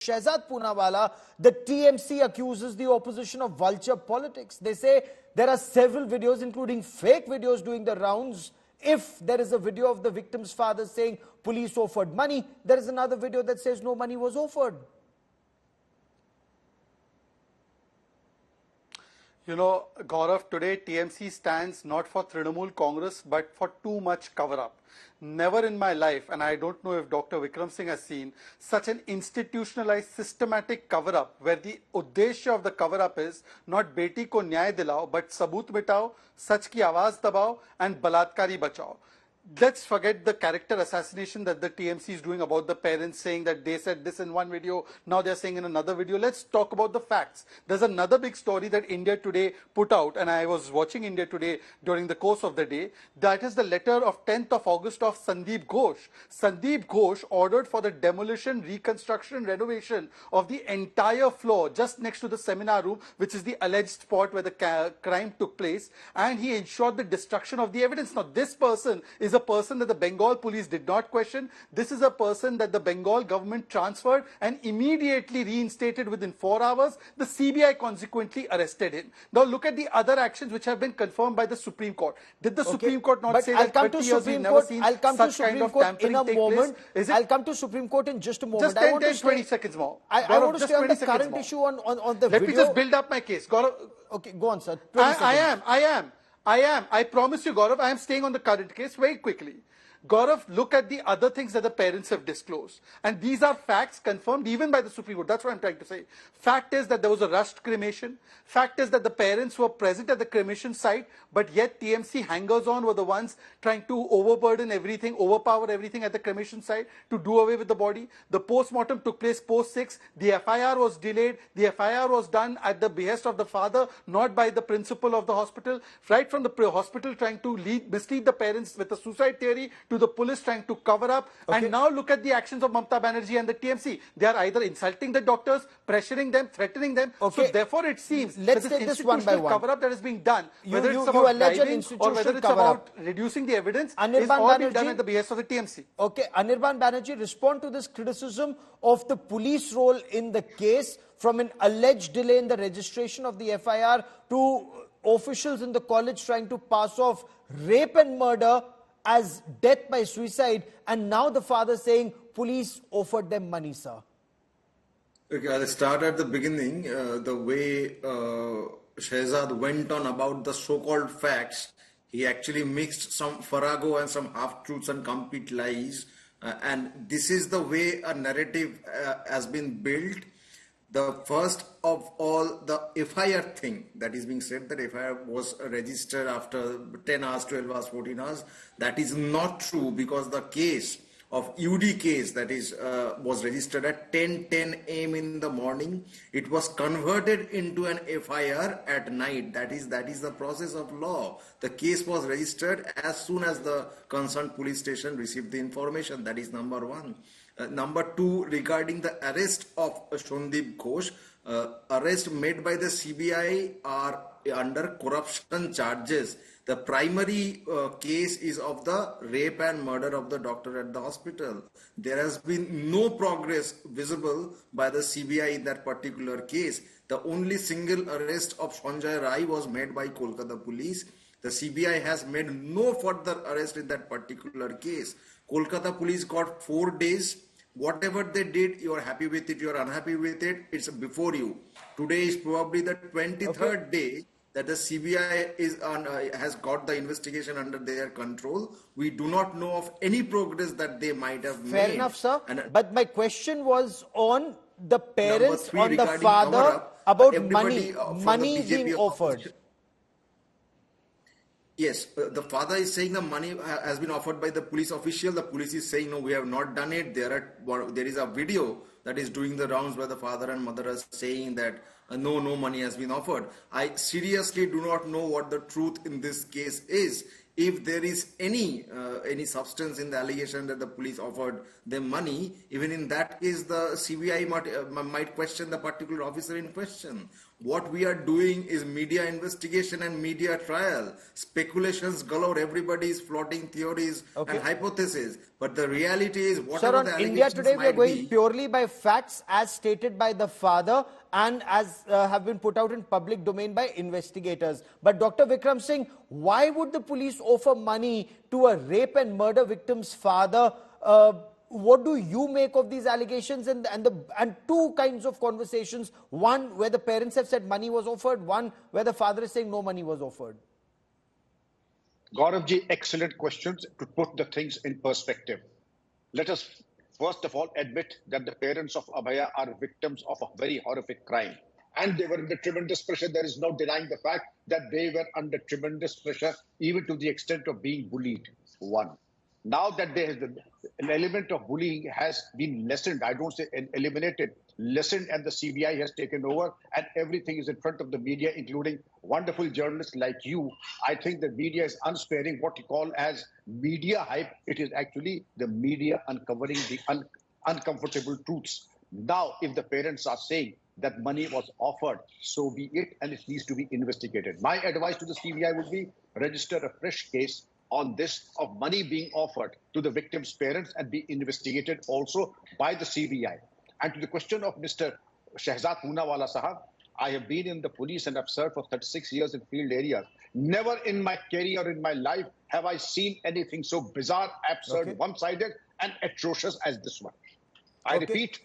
Shehzad Poonawalla, the TMC accuses the opposition of vulture politics. They say there are several videos, including fake videos, doing the rounds. If there is a video of the victim's father saying police offered money, there is another video that says no money was offered. You know, Gaurav, today TMC stands not for Trinamool Congress, but for too much cover-up. Never in my life, and I don't know if Dr. Vikram Singh has seen, such an institutionalized, systematic cover-up, where the uddeshya of the cover-up is not beti ko nyay dilao, but sabut mitao, sach ki awaaz dabao, and balatkari bachao. Let's forget the character assassination that the TMC is doing about the parents, saying that they said this in one video, now they're saying in another video. Let's talk about the facts. There's another big story that India Today put out, and I was watching India Today during the course of the day. That is the letter of 10th of August of Sandeep Ghosh. Sandeep Ghosh ordered for the demolition, reconstruction, renovation of the entire floor just next to the seminar room, which is the alleged spot where the crime took place, and he ensured the destruction of the evidence. Now, this person is a person that the Bengal police did not question. This is a person that the Bengal government transferred and immediately reinstated within 4 hours. The CBI consequently arrested him. Now look at the other actions which have been confirmed by the Supreme Court. Did the Supreme Court not say that 30 years we've never seen such kind of tampering take place? I'll come to Supreme Court in just a moment. Just 20 seconds more. I want to stay on the current issue on the video. Let me just build up my case. Gaurav, okay, go on, sir. I am. I promise you, Gaurav, I am staying on the current case very quickly. Gaurav, look at the other things that the parents have disclosed. And these are facts confirmed even by the Supreme Court. That's what I'm trying to say. Fact is that there was a rushed cremation. Fact is that the parents were present at the cremation site, but yet TMC hangers-on were the ones trying to overburden everything, overpower everything at the cremation site to do away with the body. The post-mortem took place post-6. The FIR was delayed. The FIR was done at the behest of the father, not by the principal of the hospital. Right from the hospital trying to mislead the parents with a suicide theory, to the police trying to cover up. Okay. And now look at the actions of Mamata Banerjee and the TMC. They are either insulting the doctors, pressuring them, threatening them. Okay. So therefore it seems let's that take this one by one. Cover-up that is being done, whether it's about driving or whether it's about reducing the evidence, is all being done at the behest of the TMC. Okay, Anirban Banerjee, respond to this criticism of the police role in the case, from an alleged delay in the registration of the FIR to officials in the college trying to pass off rape and murder as death by suicide, and now the father saying police offered them money, sir. Okay, I'll start at the beginning. The way Shehzad went on about the so-called facts, he actually mixed some farrago and some half-truths and complete lies. And this is the way a narrative has been built. The first of all, the FIR thing that is being said, that FIR was registered after 10 hours, 12 hours, 14 hours. That is not true, because the case of UD case that is was registered at 10:10 a.m. in the morning. It was converted into an FIR at night. That is the process of law. The case was registered as soon as the concerned police station received the information. That is number one. Number two, regarding the arrest of Sandeep Ghosh, arrest made by the CBI are under corruption charges. The primary case is of the rape and murder of the doctor at the hospital. There has been no progress visible by the CBI in that particular case. The only single arrest of Sanjay Rai was made by Kolkata police. The CBI has made no further arrest in that particular case. Kolkata police got 4 days. Whatever they did, you are happy with it, you are unhappy with it, it's before you. Today is probably the 23rd day that the CBI has got the investigation under their control. We do not know of any progress that they might have made. Fair enough, sir. But my question was on the parents, on the father, about money being offered. Yes, the father is saying the money has been offered by the police official. The police is saying, no, we have not done it. There is a video that is doing the rounds where the father and mother are saying that no money has been offered. I seriously do not know what the truth in this case is. if there is any substance in the allegation that the police offered them money, even in that case, the CBI might question the particular officer in question. What we are doing is media investigation and media trial. Speculations galore. Everybody is floating theories and hypotheses. But the reality is, whatever Sir, the on India allegations Today, we are might going be, purely by facts as stated by the father and as have been put out in public domain by investigators. But Dr. Vikram Singh, why would the police offer money to a rape and murder victim's father? What do you make of these allegations and two kinds of conversations? One where the parents have said money was offered, one where the father is saying no money was offered. Gauravji, excellent questions to put the things in perspective. Let us first of all admit that the parents of Abhaya are victims of a very horrific crime. And they were under tremendous pressure. There is no denying the fact that they were under tremendous pressure, even to the extent of being bullied. One. Now that an element of bullying has been lessened, I don't say eliminated, lessened, and the CBI has taken over and everything is in front of the media, including wonderful journalists like you, I think the media is unsparing. What you call as media hype, it is actually the media uncovering the uncomfortable truths. Now, if the parents are saying that money was offered, so be it, and it needs to be investigated. My advice to the CBI would be register a fresh case on this of money being offered to the victim's parents and be investigated also by the CBI. And to the question of Mr. Shehzad Poonawala Sahab, I have been in the police and have served for 36 years in field areas. Never in my career or in my life have I seen anything so bizarre, absurd, one-sided and atrocious as this one. I repeat.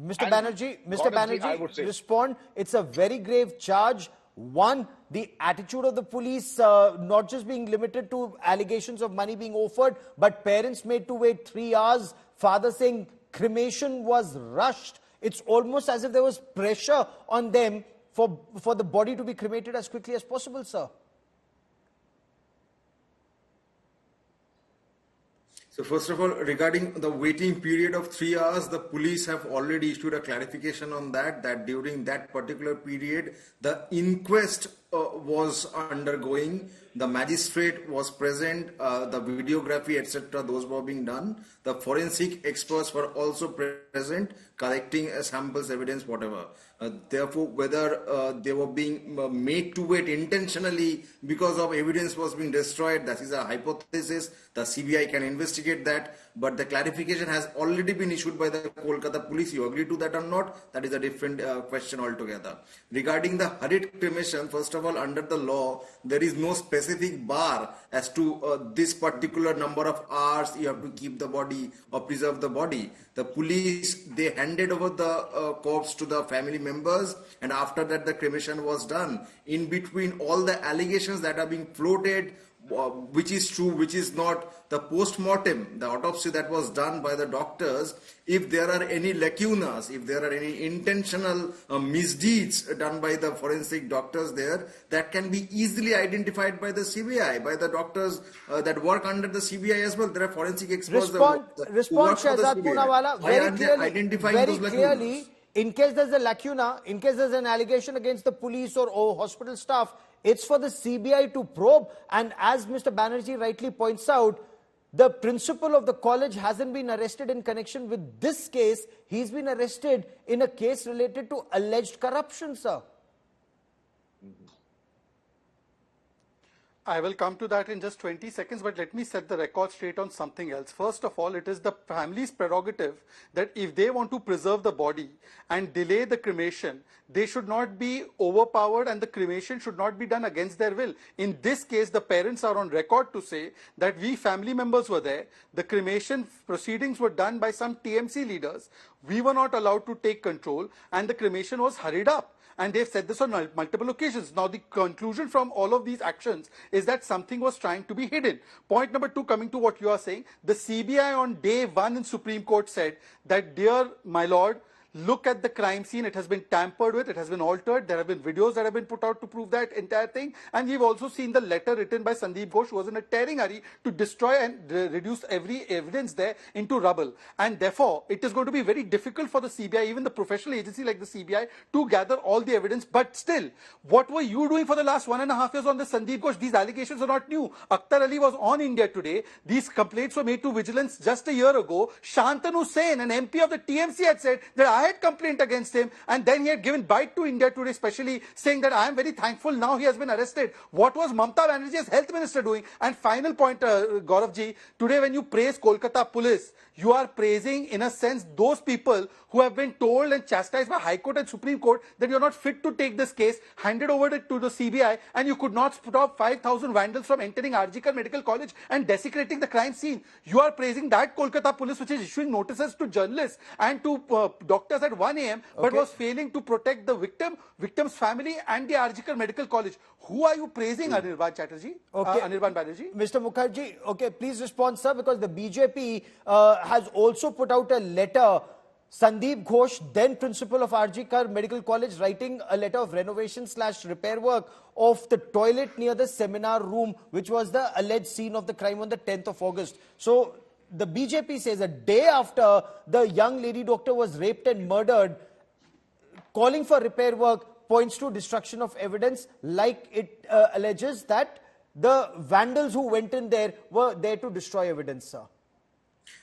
Mr. Banerjee, respond. It's a very grave charge. One, the attitude of the police not just being limited to allegations of money being offered, but parents made to wait 3 hours, father saying cremation was rushed. It's almost as if there was pressure on them for the body to be cremated as quickly as possible, sir. So first of all, regarding the waiting period of 3 hours, the police have already issued a clarification on that during that particular period, the inquest was undergoing, the magistrate was present, the videography, etc., those were being done. The forensic experts were also present, collecting samples, evidence, whatever. Therefore, whether they were being made to wait intentionally because of evidence was being destroyed, that is a hypothesis. The CBI can investigate that, but the clarification has already been issued by the Kolkata police. You agree to that or not? That is a different question altogether. Regarding the hurried cremation, first of all, under the law, there is no specific bar as to this particular number of hours you have to keep the body or preserve the body. The police, they handed over the corpse to the family members, and after that the cremation was done. In between all the allegations that are being floated, which is true, which is not, the post-mortem, the autopsy that was done by the doctors, if there are any lacunas, if there are any intentional misdeeds done by the forensic doctors there, that can be easily identified by the CBI, by the doctors that work under the CBI as well. There are forensic experts Respond, Shehzad Poonawala, very clearly, in case there's a lacuna, in case there's an allegation against the police or hospital staff, it's for the CBI to probe. And as Mr. Banerjee rightly points out, the principal of the college hasn't been arrested in connection with this case. He's been arrested in a case related to alleged corruption, sir. I will come to that in just 20 seconds, but let me set the record straight on something else. First of all, it is the family's prerogative that if they want to preserve the body and delay the cremation, they should not be overpowered and the cremation should not be done against their will. In this case, the parents are on record to say that we family members were there. The cremation proceedings were done by some TMC leaders. We were not allowed to take control and the cremation was hurried up. And they've said this on multiple occasions. Now, the conclusion from all of these actions is that something was trying to be hidden. Point number two, coming to what you are saying, the CBI on day one in Supreme Court said that, dear my lord, look at the crime scene. It has been tampered with. It has been altered. There have been videos that have been put out to prove that entire thing. And we've also seen the letter written by Sandeep Ghosh, who was in a tearing hurry to destroy and reduce every evidence there into rubble. And therefore, it is going to be very difficult for the CBI, even the professional agency like the CBI, to gather all the evidence. But still, what were you doing for the last 1.5 years on the Sandeep Ghosh? These allegations are not new. Akhtar Ali was on India Today. These complaints were made to vigilance just a year ago. Shantanu Sen, an MP of the TMC, had said that I had complained against him, and then he had given bite to India Today, especially saying that I am very thankful now he has been arrested. What was Mamta Banerjee's health minister doing? And final point, Gauravji, today when you praise Kolkata police, you are praising, in a sense, those people who have been told and chastised by High Court and Supreme Court that you're not fit to take this case, handed over it to the CBI, and you could not stop 5,000 vandals from entering RG Kar Medical College and desecrating the crime scene. You are praising that Kolkata police which is issuing notices to journalists and to doctors at 1 a.m. but was failing to protect the victim's family and the RG Kar Medical College. Who are you praising, Anirban Chatterjee? Anirban Banerjee? Mr. Mukherjee, okay, please respond, sir, because the BJP has also put out a letter. Sandeep Ghosh, then principal of RG Kar Medical College, writing a letter of renovation/repair work of the toilet near the seminar room, which was the alleged scene of the crime on the 10th of August. So the BJP says a day after the young lady doctor was raped and murdered, calling for repair work points to destruction of evidence, like it alleges that the vandals who went in there were there to destroy evidence, sir.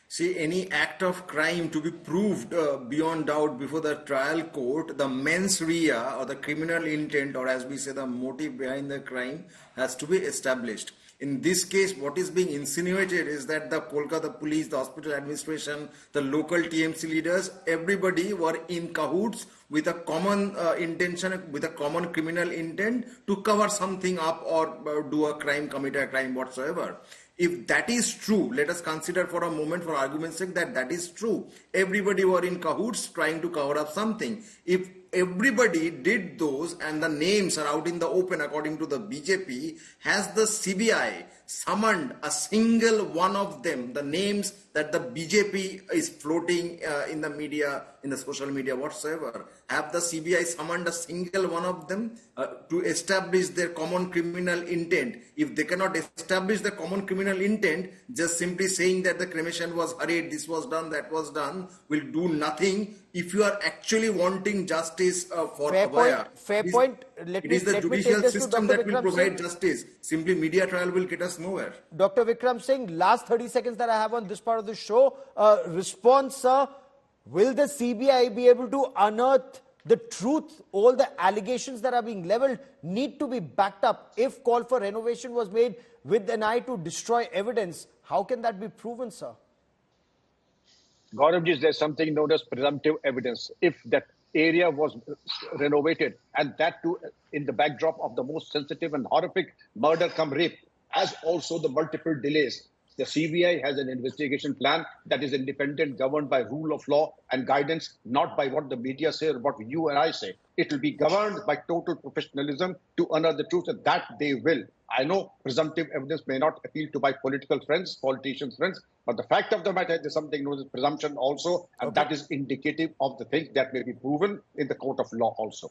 See, any act of crime to be proved beyond doubt before the trial court, the mens rea or the criminal intent, or as we say, the motive behind the crime has to be established. In this case, what is being insinuated is that the Kolkata police, the hospital administration, the local TMC leaders, everybody were in cahoots with a common intention, with a common criminal intent to cover something up or do a crime, commit a crime whatsoever. If that is true, let us consider for a moment, for argument's sake, that that is true. Everybody were in cahoots trying to cover up something. If everybody did those and the names are out in the open according to the BJP, has the CBI summoned a single one of them, the names that the BJP is floating in the media, in the social media whatsoever, have the CBI summoned a single one of them to establish their common criminal intent? If they cannot establish the common criminal intent, just simply saying that the cremation was hurried, this was done, that was done, will do nothing. If you are actually wanting justice for Abhaya, it is the judicial system that will provide justice. Simply media trial will get us nowhere. Dr. Vikram Singh, last 30 seconds that I have on this part of the show, response, sir. Will the CBI be able to unearth the truth? All the allegations that are being leveled need to be backed up. If call for renovation was made with an eye to destroy evidence, how can that be proven, sir? Gauravji, there's something known as presumptive evidence. If that area was renovated, and that too in the backdrop of the most sensitive and horrific murder come rape, as also the multiple delays, the CBI has an investigation plan that is independent, governed by rule of law and guidance, not by what the media say or what you and I say. It will be governed by total professionalism to unearth the truth, and that they will. I know presumptive evidence may not appeal to my political friends, politicians' friends, but the fact of the matter is something known as presumption also, and that is indicative of the things that may be proven in the court of law also.